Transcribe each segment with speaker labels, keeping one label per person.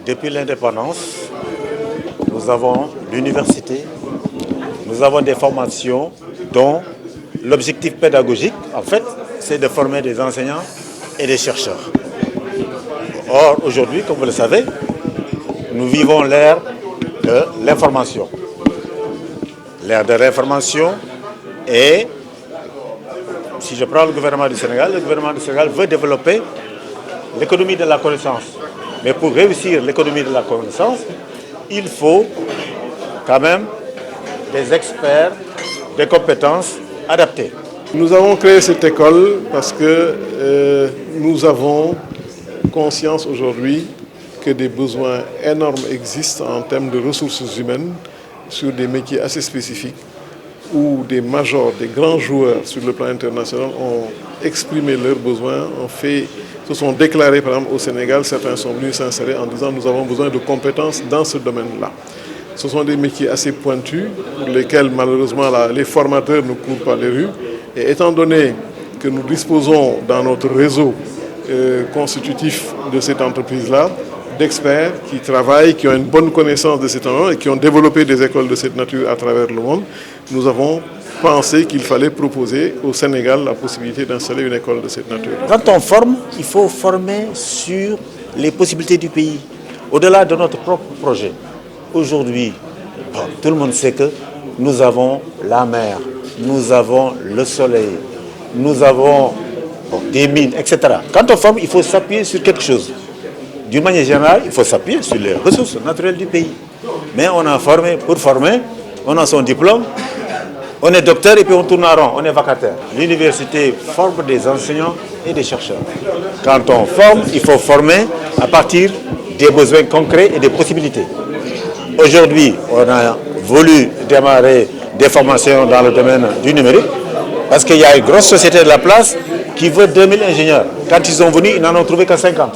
Speaker 1: Depuis l'indépendance, nous avons l'université, nous avons des formations dont l'objectif pédagogique, en fait, c'est de former des enseignants et des chercheurs. Or, aujourd'hui, comme vous le savez, nous vivons l'ère de l'information. L'ère de l'information et, si je prends le gouvernement du Sénégal veut développer l'économie de la connaissance. Mais pour réussir l'économie de la connaissance, il faut quand même des experts, des compétences adaptées.
Speaker 2: Nous avons créé cette école parce que nous avons conscience aujourd'hui que des besoins énormes existent en termes de ressources humaines sur des métiers assez spécifiques où des majors, des grands joueurs sur le plan international ont exprimé leurs besoins, se sont déclarés par exemple au Sénégal, certains sont venus s'insérer en disant nous avons besoin de compétences dans ce domaine-là. Ce sont des métiers assez pointus pour lesquels malheureusement les formateurs ne courent pas les rues. Et étant donné que nous disposons dans notre réseau constitutif de cette entreprise-là d'experts qui travaillent, qui ont une bonne connaissance de cet environnement et qui ont développé des écoles de cette nature à travers le monde, nous avons pensé qu'il fallait proposer au Sénégal la possibilité d'installer une école de cette nature.
Speaker 1: Quand on forme, il faut former sur les possibilités du pays, au-delà de notre propre projet. Aujourd'hui, tout le monde sait que nous avons la mer, nous avons le soleil, nous avons des mines, etc. Quand on forme, il faut s'appuyer sur quelque chose. D'une manière générale, il faut s'appuyer sur les ressources naturelles du pays. Mais on a formé pour former, on a son diplôme, on est docteur et puis on tourne en rond, on est vacataire. L'université forme des enseignants et des chercheurs. Quand on forme, il faut former à partir des besoins concrets et des possibilités. Aujourd'hui, on a voulu démarrer des formations dans le domaine du numérique parce qu'il y a une grosse société de la place qui veut 2000 ingénieurs. Quand ils sont venus, ils n'en ont trouvé que 50.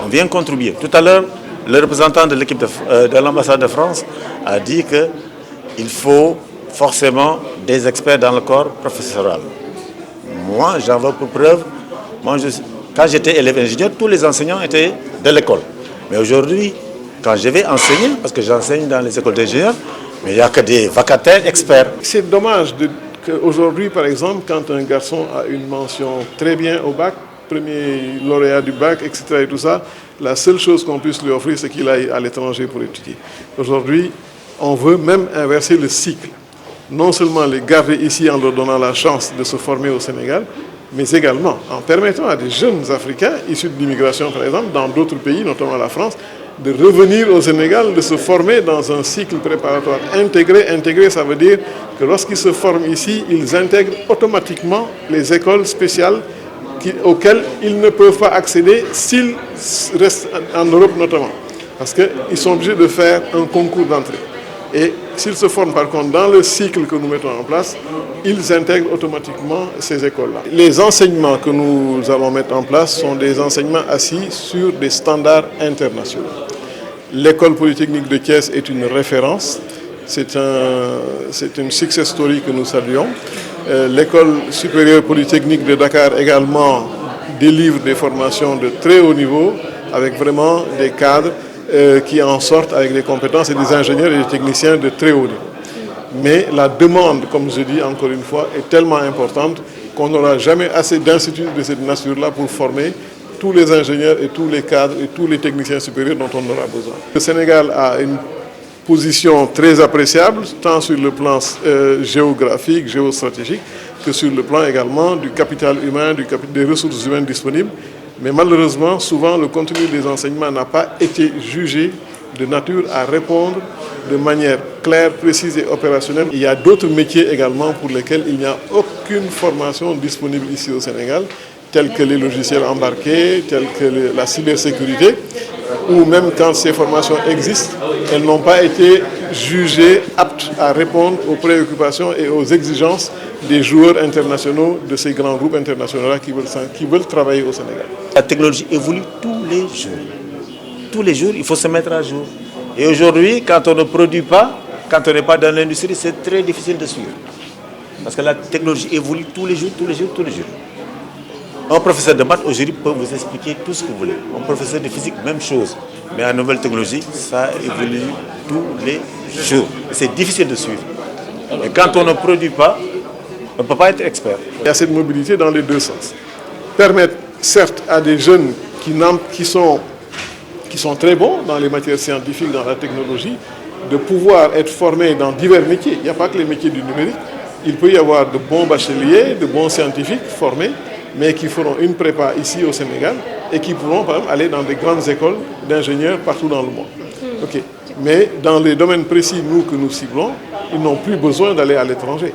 Speaker 1: On vient contribuer. Tout à l'heure, le représentant de l'équipe de l'ambassade de France a dit qu'il faut forcément des experts dans le corps professoral. Moi, j'en veux pour preuve. Quand j'étais élève ingénieur, tous les enseignants étaient de l'école. Mais aujourd'hui, quand je vais enseigner, parce que j'enseigne dans les écoles d'ingénieurs, mais il n'y a que des vacataires experts.
Speaker 2: C'est dommage qu'aujourd'hui, par exemple, quand un garçon a une mention très bien au bac, premier lauréat du bac, etc. et tout ça, la seule chose qu'on puisse lui offrir, c'est qu'il aille à l'étranger pour étudier. Aujourd'hui, on veut même inverser le cycle. Non seulement les garder ici en leur donnant la chance de se former au Sénégal, mais également en permettant à des jeunes Africains issus de l'immigration, par exemple, dans d'autres pays, notamment la France, de revenir au Sénégal, de se former dans un cycle préparatoire intégré. Intégré, ça veut dire que lorsqu'ils se forment ici, ils intègrent automatiquement les écoles spéciales auxquelles ils ne peuvent pas accéder s'ils restent en Europe notamment. Parce qu'ils sont obligés de faire un concours d'entrée. Et s'ils se forment par contre dans le cycle que nous mettons en place, ils intègrent automatiquement ces écoles-là. Les enseignements que nous allons mettre en place sont des enseignements assis sur des standards internationaux. L'école polytechnique de Thiès est une référence, c'est une success story que nous saluons. L'école supérieure polytechnique de Dakar également délivre des formations de très haut niveau avec vraiment des cadres qui en sortent avec des compétences et des ingénieurs et des techniciens de très haut niveau. Mais la demande, comme je dis encore une fois, est tellement importante qu'on n'aura jamais assez d'instituts de cette nature-là pour former tous les ingénieurs et tous les cadres et tous les techniciens supérieurs dont on aura besoin. Le Sénégal a une position très appréciable, tant sur le plan géographique, géostratégique, que sur le plan également du capital humain, des ressources humaines disponibles. Mais malheureusement, souvent, le contenu des enseignements n'a pas été jugé de nature à répondre de manière claire, précise et opérationnelle. Il y a d'autres métiers également pour lesquels il n'y a aucune formation disponible ici au Sénégal, tels que les logiciels embarqués, tels que la cybersécurité, ou même quand ces formations existent, elles n'ont pas été jugées aptes à répondre aux préoccupations et aux exigences des joueurs internationaux de ces grands groupes internationaux qui veulent travailler au Sénégal.
Speaker 1: La technologie évolue tous les jours. Tous les jours, il faut se mettre à jour. Et aujourd'hui, quand on ne produit pas, quand on n'est pas dans l'industrie, c'est très difficile de suivre. Parce que la technologie évolue tous les jours, tous les jours, tous les jours. Un professeur de maths aujourd'hui peut vous expliquer tout ce que vous voulez. Un professeur de physique, même chose. Mais en nouvelle technologie, ça évolue tous les jours. C'est difficile de suivre. Et quand on ne produit pas, on ne peut pas être expert.
Speaker 2: Il y a cette mobilité dans les deux sens. Permettre certes à des jeunes qui sont très bons dans les matières scientifiques, dans la technologie, de pouvoir être formés dans divers métiers. Il n'y a pas que les métiers du numérique. Il peut y avoir de bons bacheliers, de bons scientifiques formés, mais qui feront une prépa ici au Sénégal et qui pourront par exemple aller dans des grandes écoles d'ingénieurs partout dans le monde. Okay. Mais dans les domaines précis, nous, que nous ciblons, ils n'ont plus besoin d'aller à l'étranger.